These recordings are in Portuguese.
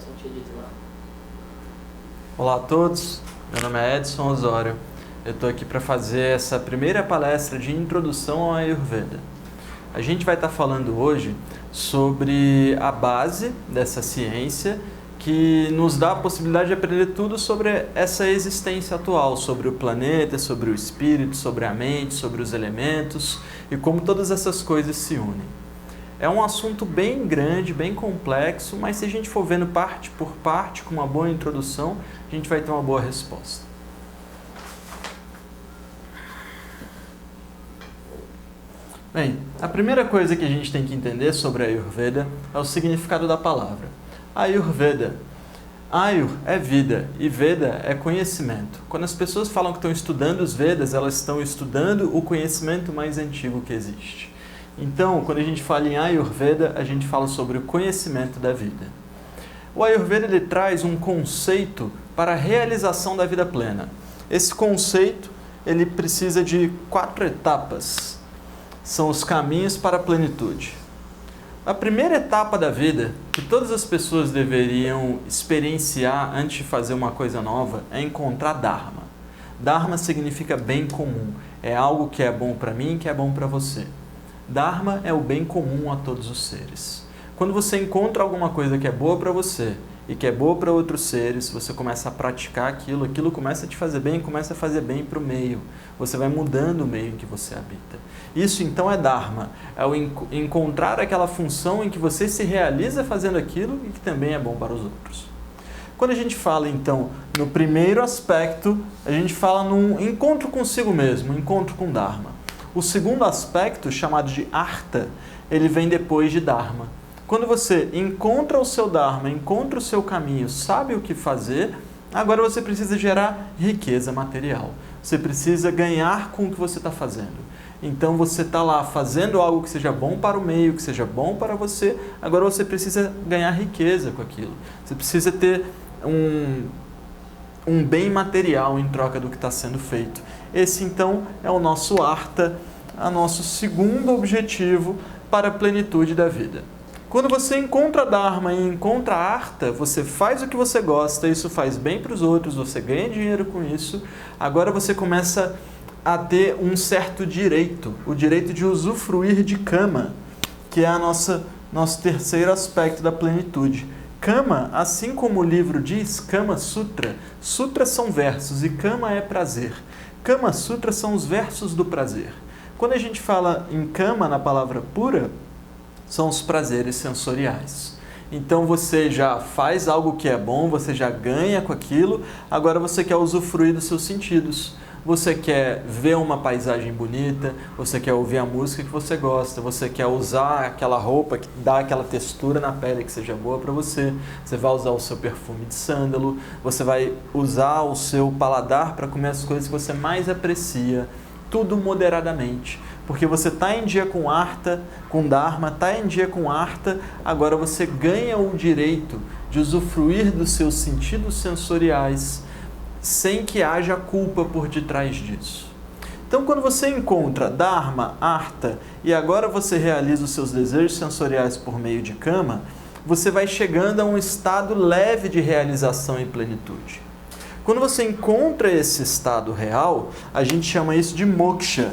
Edson tinha dito lá. Olá a todos, meu nome é Edson Osório. Eu estou aqui para fazer essa primeira palestra de introdução ao Ayurveda. A gente vai estar falando hoje sobre a base dessa ciência que nos dá a possibilidade de aprender tudo sobre essa existência atual, sobre o planeta, sobre o espírito, sobre a mente, sobre os elementos e como todas essas coisas se unem. É um assunto bem grande, bem complexo, mas se a gente for vendo parte por parte, com uma boa introdução, a gente vai ter uma boa resposta. Bem, a primeira coisa que a gente tem que entender sobre a Ayurveda é o significado da palavra. Ayurveda. Ayur é vida e Veda é conhecimento. Quando as pessoas falam que estão estudando os Vedas, elas estão estudando o conhecimento mais antigo que existe. Então, quando a gente fala em Ayurveda, a gente fala sobre o conhecimento da vida. O Ayurveda ele traz um conceito para a realização da vida plena. Esse conceito ele precisa de 4 etapas. São os caminhos para a plenitude. A primeira etapa da vida, que todas as pessoas deveriam experienciar antes de fazer uma coisa nova, é encontrar Dharma. Dharma significa bem comum. É algo que é bom para mim e que é bom para você. Dharma é o bem comum a todos os seres. Quando você encontra alguma coisa que é boa para você e que é boa para outros seres, você começa a praticar aquilo, aquilo começa a te fazer bem, começa a fazer bem para o meio. Você vai mudando o meio em que você habita. Isso então é Dharma, é o encontrar aquela função em que você se realiza fazendo aquilo e que também é bom para os outros. Quando a gente fala então no primeiro aspecto, a gente fala num encontro consigo mesmo, um encontro com Dharma. O segundo aspecto, chamado de Artha, ele vem depois de Dharma. Quando você encontra o seu Dharma, encontra o seu caminho, sabe o que fazer, agora você precisa gerar riqueza material. Você precisa ganhar com o que você está fazendo. Então você está lá fazendo algo que seja bom para o meio, que seja bom para você, agora você precisa ganhar riqueza com aquilo. Você precisa ter um bem material em troca do que está sendo feito. Esse então é o nosso Artha, o nosso segundo objetivo para a plenitude da vida. Quando você encontra Dharma e encontra Artha, você faz o que você gosta, isso faz bem para os outros, você ganha dinheiro com isso, agora você começa a ter um certo direito, o direito de usufruir de Kama, que é nosso terceiro aspecto da plenitude. Kama, assim como o livro diz, Kama Sutra, sutras são versos e Kama é prazer. Kama Sutra são os versos do prazer. Quando a gente fala em Kama, na palavra pura, são os prazeres sensoriais. Então você já faz algo que é bom, você já ganha com aquilo, agora você quer usufruir dos seus sentidos. Você quer ver uma paisagem bonita, você quer ouvir a música que você gosta, você quer usar aquela roupa que dá aquela textura na pele que seja boa para você, você vai usar o seu perfume de sândalo, você vai usar o seu paladar para comer as coisas que você mais aprecia, tudo moderadamente. Porque você está em dia com Artha, com Dharma, está em dia com Artha, agora você ganha o direito de usufruir dos seus sentidos sensoriais, sem que haja culpa por detrás disso. Então, quando você encontra Dharma, Artha, e agora você realiza os seus desejos sensoriais por meio de Kama, você vai chegando a um estado leve de realização e plenitude. Quando você encontra esse estado real, a gente chama isso de Moksha,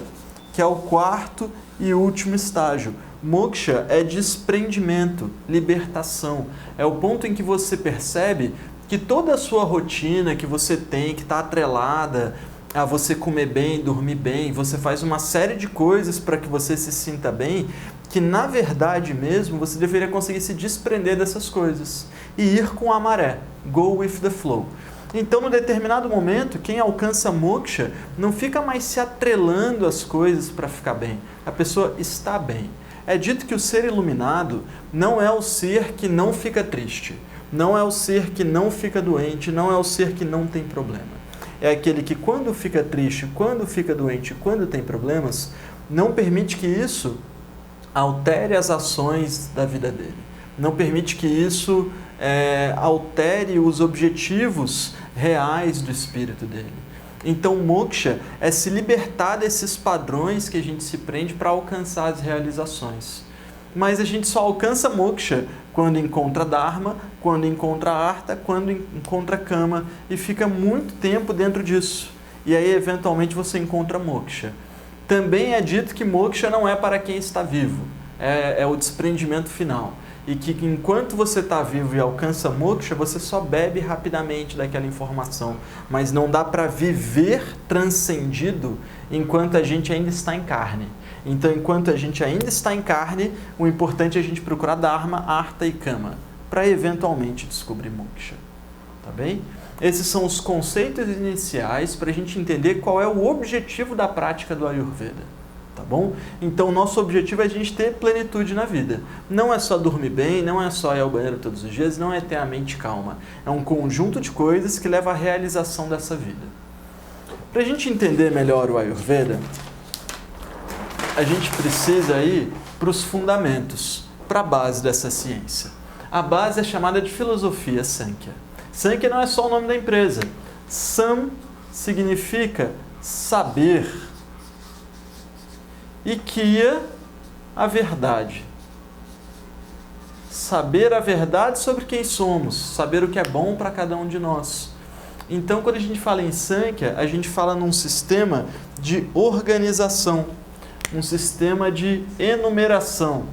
que é o quarto e último estágio. Moksha é desprendimento, libertação. É o ponto em que você percebe que toda a sua rotina que você tem, que está atrelada a você comer bem, dormir bem, você faz uma série de coisas para que você se sinta bem, que na verdade mesmo você deveria conseguir se desprender dessas coisas e ir com a maré, go with the flow. Então, no determinado momento, quem alcança moksha não fica mais se atrelando às coisas para ficar bem, a pessoa está bem. É dito que o ser iluminado não é o ser que não fica triste. Não é o ser que não fica doente, não é o ser que não tem problema. É aquele que quando fica triste, quando fica doente, quando tem problemas, não permite que isso altere as ações da vida dele. Não permite que isso altere os objetivos reais do espírito dele. Então, moksha é se libertar desses padrões que a gente se prende para alcançar as realizações. mas a gente só alcança moksha quando encontra dharma, quando encontra artha, quando encontra kama, e fica muito tempo dentro disso. E aí, eventualmente, você encontra moksha. Também é dito que moksha não é para quem está vivo, é o desprendimento final. E que enquanto você está vivo e alcança moksha, você só bebe rapidamente daquela informação. Mas não dá para viver transcendido enquanto a gente ainda está em carne. Então, enquanto a gente ainda está em carne, o importante é a gente procurar dharma, artha e kama, para eventualmente descobrir moksha. Tá bem? Esses são os conceitos iniciais para a gente entender qual é o objetivo da prática do Ayurveda. Tá bom? Então, o nosso objetivo é a gente ter plenitude na vida. Não é só dormir bem, não é só ir ao banheiro todos os dias, não é ter a mente calma. É um conjunto de coisas que leva à realização dessa vida. Para a gente entender melhor o Ayurveda, a gente precisa ir para os fundamentos, para a base dessa ciência. A base é chamada de filosofia Sankhya. Sankhya não é só o nome da empresa. Sam significa saber. E Kya, a verdade. Saber a verdade sobre quem somos, saber o que é bom para cada um de nós. Então, quando a gente fala em Sankhya, a gente fala num sistema de organização, um sistema de enumeração.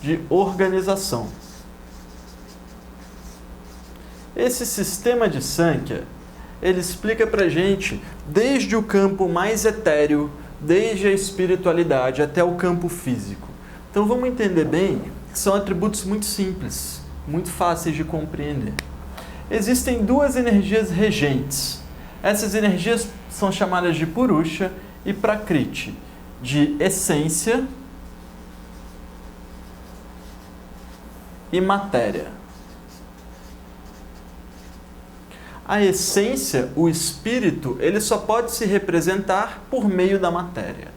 De organização. Esse sistema de Sankhya, ele explica pra gente desde o campo mais etéreo, desde a espiritualidade até o campo físico. Então vamos entender bem que são atributos muito simples, muito fáceis de compreender. Existem duas energias regentes. Essas energias são chamadas de Purusha e Prakriti, de essência e matéria. A essência, o espírito, ele só pode se representar por meio da matéria.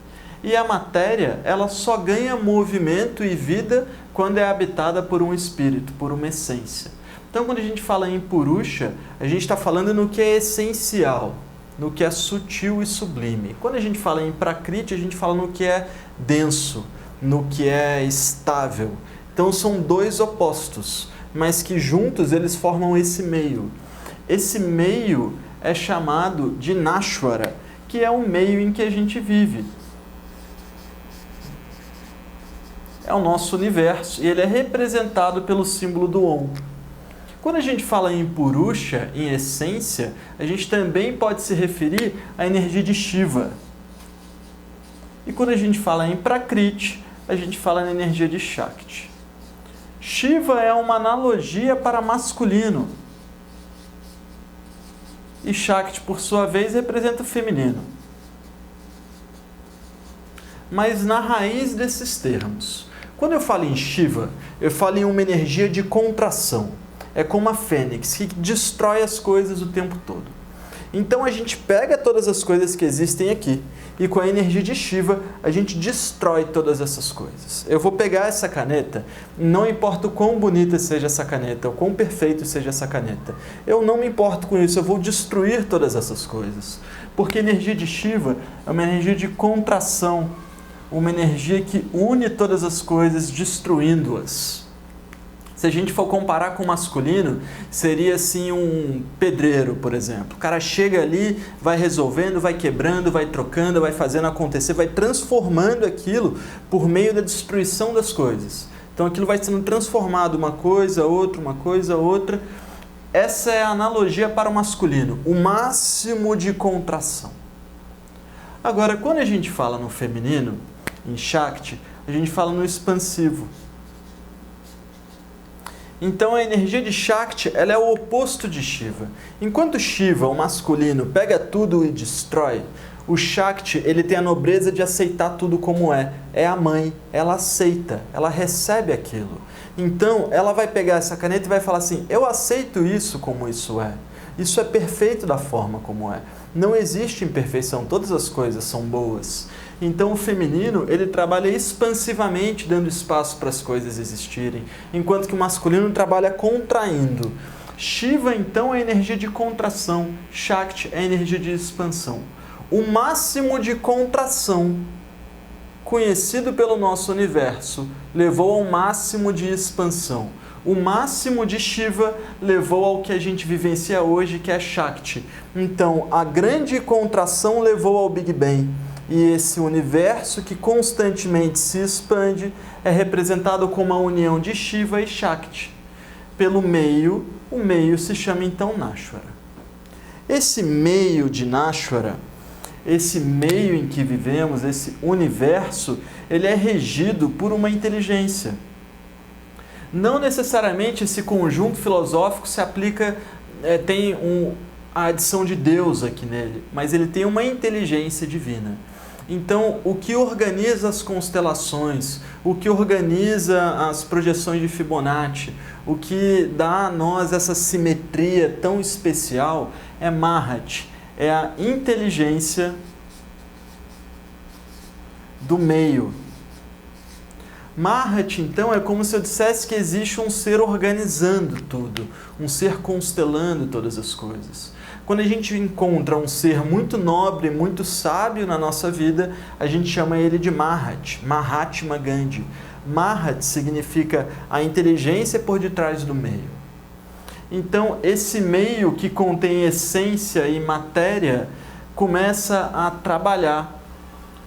E a matéria, ela só ganha movimento e vida quando é habitada por um espírito, por uma essência. Então, quando a gente fala em Purusha, a gente está falando no que é essencial, no que é sutil e sublime. Quando a gente fala em Prakriti, a gente fala no que é denso, no que é estável. Então, são dois opostos, mas que juntos eles formam esse meio. Esse meio é chamado de Nashvara, que é o meio em que a gente vive. É o nosso universo e ele é representado pelo símbolo do Om. Quando a gente fala em Purusha, em essência, a gente também pode se referir à energia de Shiva. E quando a gente fala em Prakriti, a gente fala na energia de Shakti. Shiva é uma analogia para masculino. E Shakti, por sua vez, representa o feminino. Mas na raiz desses termos, quando eu falo em Shiva, eu falo em uma energia de contração. É como a fênix, que destrói as coisas o tempo todo. Então a gente pega todas as coisas que existem aqui e com a energia de Shiva a gente destrói todas essas coisas. Eu vou pegar essa caneta, não importa o quão bonita seja essa caneta, o quão perfeito seja essa caneta. Eu não me importo com isso, eu vou destruir todas essas coisas. Porque a energia de Shiva é uma energia de contração, uma energia que une todas as coisas, destruindo-as. Se a gente for comparar com o masculino, seria assim um pedreiro, por exemplo. O cara chega ali, vai resolvendo, vai quebrando, vai trocando, vai fazendo acontecer, vai transformando aquilo por meio da destruição das coisas. Então aquilo vai sendo transformado, uma coisa, outra. Essa é a analogia para o masculino, o máximo de contração. Agora, quando a gente fala no feminino, em Shakti, a gente fala no expansivo. Então a energia de Shakti, ela é o oposto de Shiva. Enquanto Shiva, o masculino, pega tudo e destrói, o Shakti, ele tem a nobreza de aceitar tudo como é. É a mãe, ela aceita, ela recebe aquilo. Então ela vai pegar essa caneta e vai falar assim, eu aceito isso como isso é. Isso é perfeito da forma como é. Não existe imperfeição, todas as coisas são boas. Então o feminino, ele trabalha expansivamente, dando espaço para as coisas existirem, enquanto que o masculino trabalha contraindo. Shiva, então, é a energia de contração, Shakti é a energia de expansão. o máximo de contração conhecido pelo nosso universo levou ao máximo de expansão. O máximo de Shiva levou ao que a gente vivencia hoje, que é Shakti. Então, a grande contração levou ao Big Bang. E esse universo que constantemente se expande é representado como a união de Shiva e Shakti. Pelo meio, o meio se chama então Nashvara. Esse meio de Nashvara, esse meio em que vivemos, esse universo, ele é regido por uma inteligência. Não necessariamente esse conjunto filosófico se aplica, tem a adição de Deus aqui nele, mas ele tem uma inteligência divina. Então, o que organiza as constelações, o que organiza as projeções de Fibonacci, o que dá a nós essa simetria tão especial é Mahat, é a inteligência do meio. Mahat, então, é como se eu dissesse que existe um ser organizando tudo, um ser constelando todas as coisas. Quando a gente encontra um ser muito nobre, muito sábio na nossa vida, a gente chama ele de Mahat, Mahatma Gandhi. Mahat significa a inteligência por detrás do meio. Então, esse meio que contém essência e matéria começa a trabalhar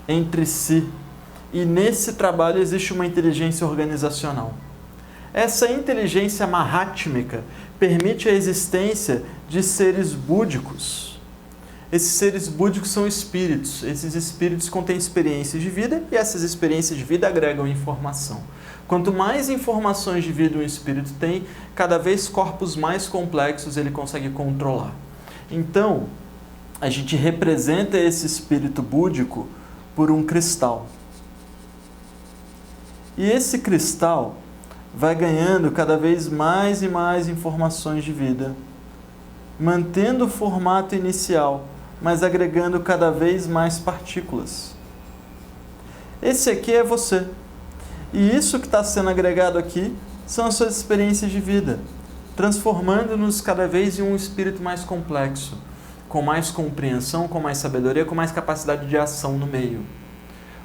entre si. E nesse trabalho existe uma inteligência organizacional. Essa inteligência mahátmica permite a existência de seres búdicos. Esses seres búdicos são espíritos. Esses espíritos contêm experiências de vida e essas experiências de vida agregam informação. Quanto mais informações de vida um espírito tem, cada vez corpos mais complexos ele consegue controlar. Então, a gente representa esse espírito búdico por um cristal. E esse cristal vai ganhando cada vez mais e mais informações de vida, mantendo o formato inicial, mas agregando cada vez mais partículas. Esse aqui é você. E isso que está sendo agregado aqui são as suas experiências de vida, transformando-nos cada vez em um espírito mais complexo, com mais compreensão, com mais sabedoria, com mais capacidade de ação no meio.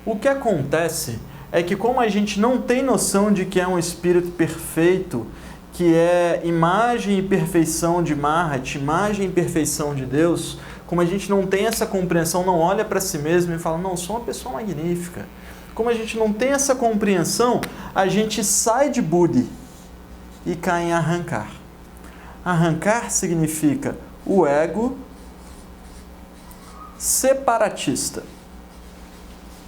O que acontece é que, como a gente não tem noção de que é um espírito perfeito, que é imagem e perfeição de Mahat, imagem e perfeição de Deus, como a gente não tem essa compreensão, não olha para si mesmo e fala, não, sou uma pessoa magnífica. Como a gente não tem essa compreensão, a gente sai de Buddhi e cai em arrancar. Arrancar significa o ego separatista.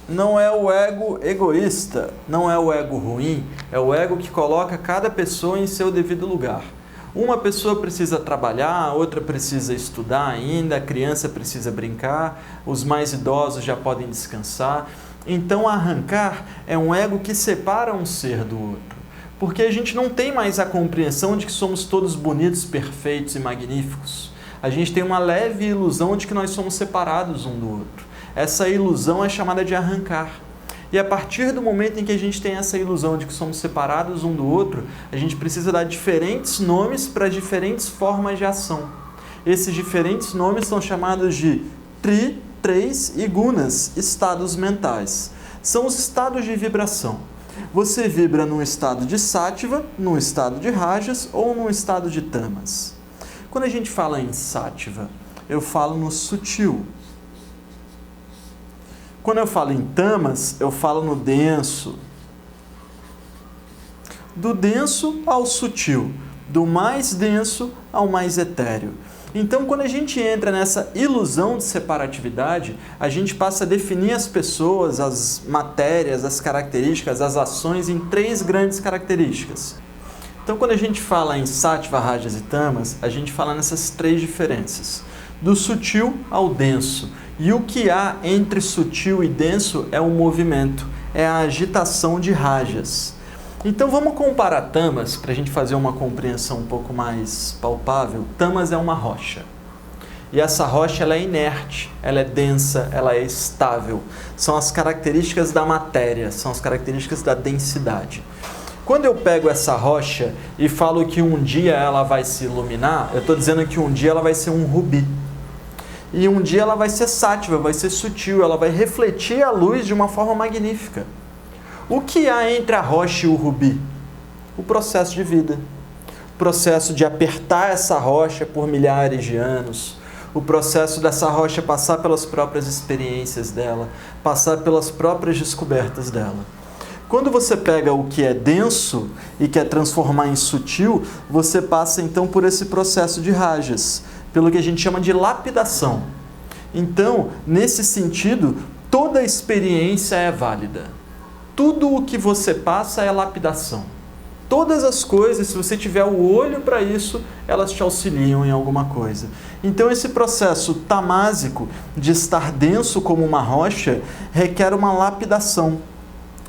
Não é o ego egoísta, não é o ego ruim, é o ego que coloca cada pessoa em seu devido lugar. Uma pessoa precisa trabalhar, a outra precisa estudar ainda, a criança precisa brincar, os mais idosos já podem descansar. Então, arrancar é um ego que separa um ser do outro, porque a gente não tem mais a compreensão de que somos todos bonitos, perfeitos e magníficos. A gente tem uma leve ilusão de que nós somos separados um do outro. Essa ilusão é chamada de arrancar. E a partir do momento em que a gente tem essa ilusão de que somos separados um do outro, a gente precisa dar diferentes nomes para diferentes formas de ação. Esses diferentes nomes são chamados de tri, três e gunas, estados mentais. São os estados de vibração. Você vibra num estado de sattva, num estado de rajas ou num estado de tamas. Quando a gente fala em sattva, eu falo no sutil. Quando eu falo em tamas, eu falo no denso. Do denso ao sutil, do mais denso ao mais etéreo. Então, quando a gente entra nessa ilusão de separatividade, a gente passa a definir as pessoas, as matérias, as características, as ações em 3 grandes características. Então, quando a gente fala em sattva, rajas e tamas, a gente fala nessas 3 diferenças. Do sutil ao denso. E o que há entre sutil e denso é o movimento, é a agitação de rajas. Então vamos comparar tamas para a gente fazer uma compreensão um pouco mais palpável. Tamas é uma rocha. E essa rocha ela é inerte, ela é densa, ela é estável. São as características da matéria, são as características da densidade. Quando eu pego essa rocha e falo que um dia ela vai se iluminar, eu estou dizendo que um dia ela vai ser um rubi. E um dia ela vai ser sátiva, vai ser sutil, ela vai refletir a luz de uma forma magnífica. O que há entre a rocha e o rubi? O processo de vida. O processo de apertar essa rocha por milhares de anos. O processo dessa rocha passar pelas próprias experiências dela, passar pelas próprias descobertas dela. Quando você pega o que é denso e quer transformar em sutil, você passa então por esse processo de rajas, pelo que a gente chama de lapidação. Então, nesse sentido, toda experiência é válida. Tudo o que você passa é lapidação. Todas as coisas, se você tiver o olho para isso, elas te auxiliam em alguma coisa. Então esse processo tamásico de estar denso como uma rocha requer uma lapidação.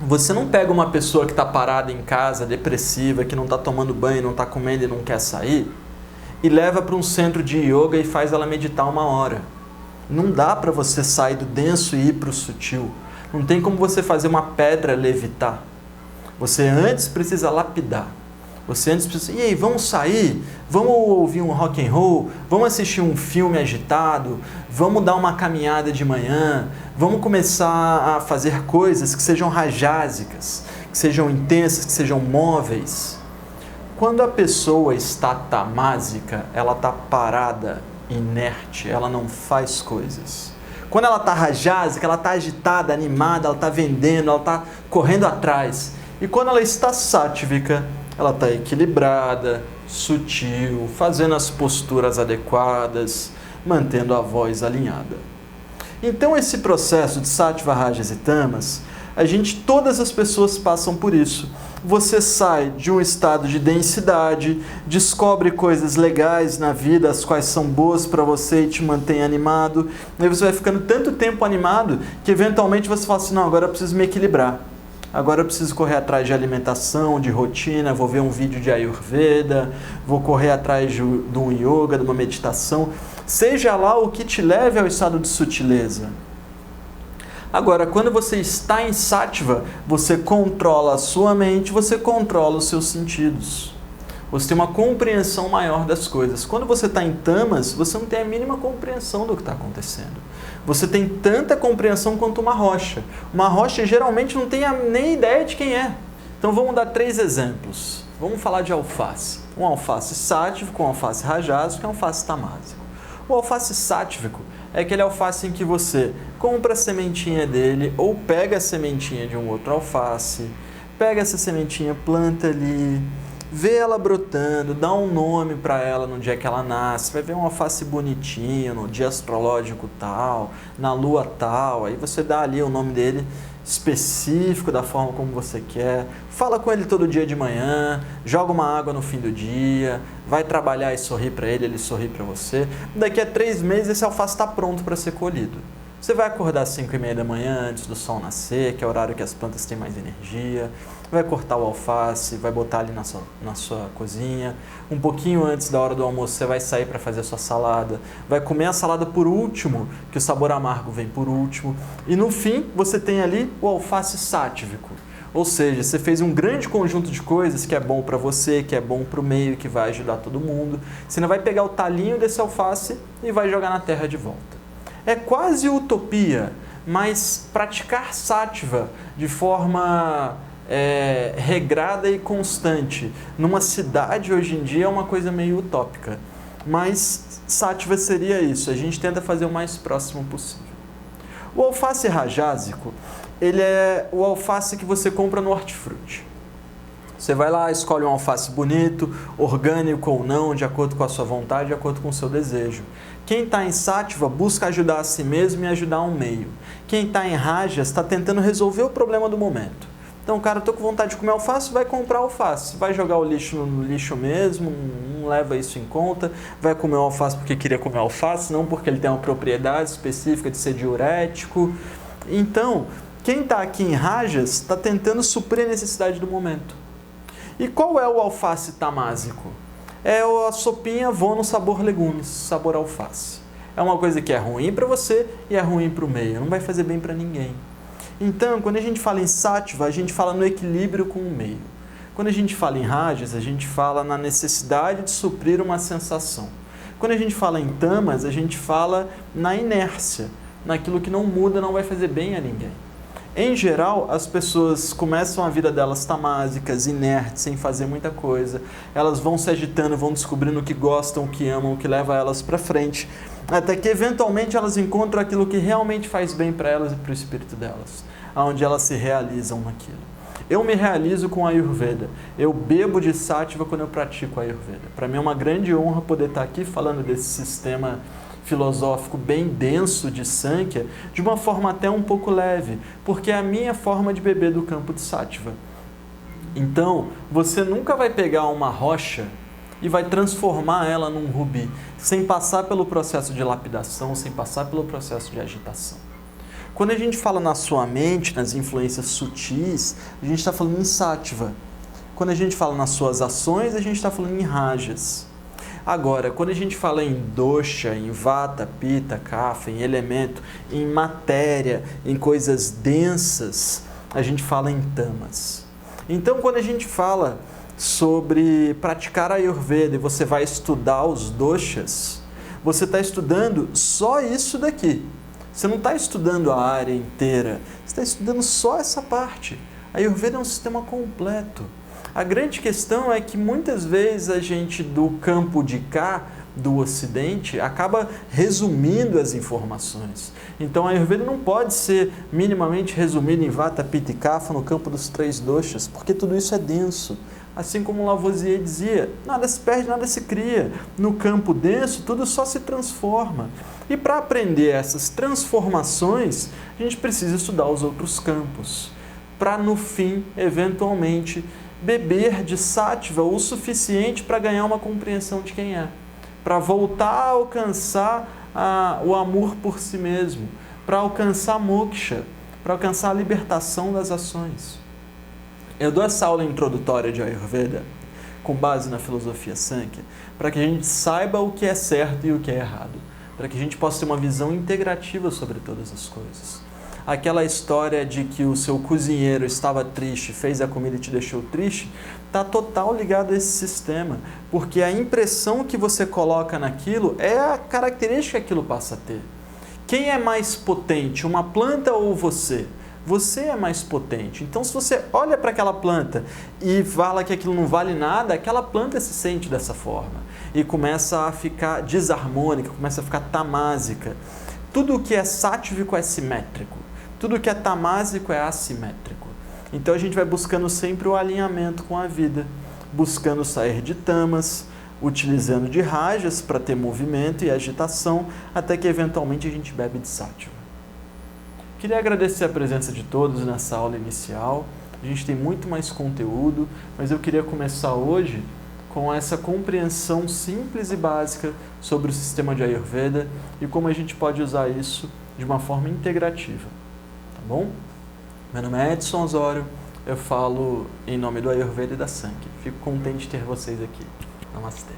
Você não pega uma pessoa que está parada em casa, depressiva, que não está tomando banho, não está comendo e não quer sair, e leva para um centro de yoga e faz ela meditar 1 hora. Não dá para você sair do denso e ir para o sutil. Não tem como você fazer uma pedra levitar. Você antes precisa lapidar. Você antes precisa... E aí, vamos sair? Vamos ouvir um rock and roll? Vamos assistir um filme agitado? Vamos dar uma caminhada de manhã? Vamos começar a fazer coisas que sejam rajásicas, que sejam intensas, que sejam móveis. Quando a pessoa está tamásica, ela está parada, inerte, ela não faz coisas. Quando ela está rajásica, ela está agitada, animada, ela está vendendo, ela está correndo atrás. E quando ela está sáttvica, ela está equilibrada, sutil, fazendo as posturas adequadas, mantendo a voz alinhada. Então esse processo de sattva, rajas e tamas, todas as pessoas passam por isso. Você sai de um estado de densidade, descobre coisas legais na vida, as quais são boas para você e te mantém animado. Aí você vai ficando tanto tempo animado que eventualmente você fala assim, não, agora eu preciso me equilibrar. Agora eu preciso correr atrás de alimentação, de rotina, vou ver um vídeo de Ayurveda, vou correr atrás de um yoga, de uma meditação. Seja lá o que te leve ao estado de sutileza. Agora, quando você está em sattva, você controla a sua mente, você controla os seus sentidos. Você tem uma compreensão maior das coisas. Quando você está em tamas, você não tem a mínima compreensão do que está acontecendo. Você tem tanta compreensão quanto uma rocha. Uma rocha geralmente não tem nem ideia de quem é. Então vamos dar 3 exemplos. Vamos falar de alface. Um alface sátvico, um alface rajásico e um alface tamásico. O alface sátvico é aquele alface em que você compra a sementinha dele ou pega a sementinha de um outro alface, pega essa sementinha, planta ali, vê ela brotando, dá um nome para ela no dia que ela nasce, vai ver um alface bonitinho, no dia astrológico tal, na lua tal, aí você dá ali o nome dele específico, da forma como você quer, fala com ele todo dia de manhã, joga uma água no fim do dia, vai trabalhar e sorrir para ele sorri para você. Daqui a 3 meses esse alface está pronto para ser colhido. Você vai acordar às 5h30 da manhã, antes do sol nascer, que é o horário que as plantas têm mais energia, vai cortar o alface, vai botar ali na sua cozinha, um pouquinho antes da hora do almoço você vai sair para fazer a sua salada, vai comer a salada por último, que o sabor amargo vem por último, e no fim você tem ali o alface sátvico, ou seja, você fez um grande conjunto de coisas que é bom para você, que é bom para o meio, que vai ajudar todo mundo, você não vai pegar o talinho desse alface e vai jogar na terra de volta. É quase utopia, mas praticar sattva de forma regrada e constante numa cidade hoje em dia é uma coisa meio utópica. Mas sattva seria isso, a gente tenta fazer o mais próximo possível. O alface rajásico, ele é o alface que você compra no hortifruti. Você vai lá, escolhe um alface bonito, orgânico ou não, de acordo com a sua vontade, de acordo com o seu desejo. Quem está em sattva busca ajudar a si mesmo e ajudar um meio. Quem está em rajas está tentando resolver o problema do momento. Então, cara, estou com vontade de comer alface, vai comprar alface. Vai jogar o lixo no lixo mesmo, não leva isso em conta. Vai comer o alface porque queria comer alface, não porque ele tem uma propriedade específica de ser diurético. Então, quem está aqui em rajas está tentando suprir a necessidade do momento. E qual é o alface tamásico? É a sopinha avô no sabor legumes, sabor alface. É uma coisa que é ruim para você e é ruim para o meio, não vai fazer bem para ninguém. Então, quando a gente fala em sattva, a gente fala no equilíbrio com o meio. Quando a gente fala em rajas, a gente fala na necessidade de suprir uma sensação. Quando a gente fala em tamas, a gente fala na inércia, naquilo que não muda, não vai fazer bem a ninguém. Em geral, as pessoas começam a vida delas tamásicas, inertes, sem fazer muita coisa. Elas vão se agitando, vão descobrindo o que gostam, o que amam, o que leva elas para frente, até que eventualmente elas encontram aquilo que realmente faz bem para elas e para o espírito delas, onde elas se realizam naquilo. Eu me realizo com a Ayurveda. Eu bebo de Sattva quando eu pratico a Ayurveda. Para mim é uma grande honra poder estar aqui falando desse sistema filosófico bem denso de Sankhya, de uma forma até um pouco leve, porque é a minha forma de beber do campo de Sattva. Então, você nunca vai pegar uma rocha e vai transformar ela num rubi, sem passar pelo processo de lapidação, sem passar pelo processo de agitação. Quando a gente fala na sua mente, nas influências sutis, a gente está falando em Sattva. Quando a gente fala nas suas ações, a gente está falando em Rajas. Agora, quando a gente fala em dosha, em vata, pitta, kapha, em elemento, em matéria, em coisas densas, a gente fala em tamas. Então, quando a gente fala sobre praticar a Ayurveda e você vai estudar os doshas, você está estudando só isso daqui. Você não está estudando a área inteira, você está estudando só essa parte. A Ayurveda é um sistema completo. A grande questão é que muitas vezes a gente do campo de cá, do Ocidente, acaba resumindo as informações. Então a Ayurveda não pode ser minimamente resumida em Vata, Pitta e Kapha no campo dos 3 doshas, porque tudo isso é denso. Assim como Lavoisier dizia, nada se perde, nada se cria. No campo denso, tudo só se transforma. E para aprender essas transformações, a gente precisa estudar os outros campos, para no fim, eventualmente, beber de Sattva o suficiente para ganhar uma compreensão de quem é, para voltar a alcançar o amor por si mesmo, para alcançar moksha, para alcançar a libertação das ações. Eu dou essa aula introdutória de Ayurveda com base na filosofia Sankhya, para que a gente saiba o que é certo e o que é errado, para que a gente possa ter uma visão integrativa sobre todas as coisas. Aquela história de que o seu cozinheiro estava triste, fez a comida e te deixou triste, está total ligado a esse sistema, porque a impressão que você coloca naquilo é a característica que aquilo passa a ter. Quem é mais potente, uma planta ou você? Você é mais potente. Então, se você olha para aquela planta e fala que aquilo não vale nada, aquela planta se sente dessa forma e começa a ficar desarmônica, começa a ficar tamásica. Tudo o que é sáttvico é simétrico. Tudo que é tamásico é assimétrico. Então a gente vai buscando sempre o alinhamento com a vida, buscando sair de tamas, utilizando de rajas para ter movimento e agitação, até que eventualmente a gente bebe de Sattva. Queria agradecer a presença de todos nessa aula inicial. A gente tem muito mais conteúdo, mas eu queria começar hoje com essa compreensão simples e básica sobre o sistema de Ayurveda e como a gente pode usar isso de uma forma integrativa. Bom? Meu nome é Edson Osório, eu falo em nome do Ayurveda e da Sankhya. Fico contente de ter vocês aqui. Namastê.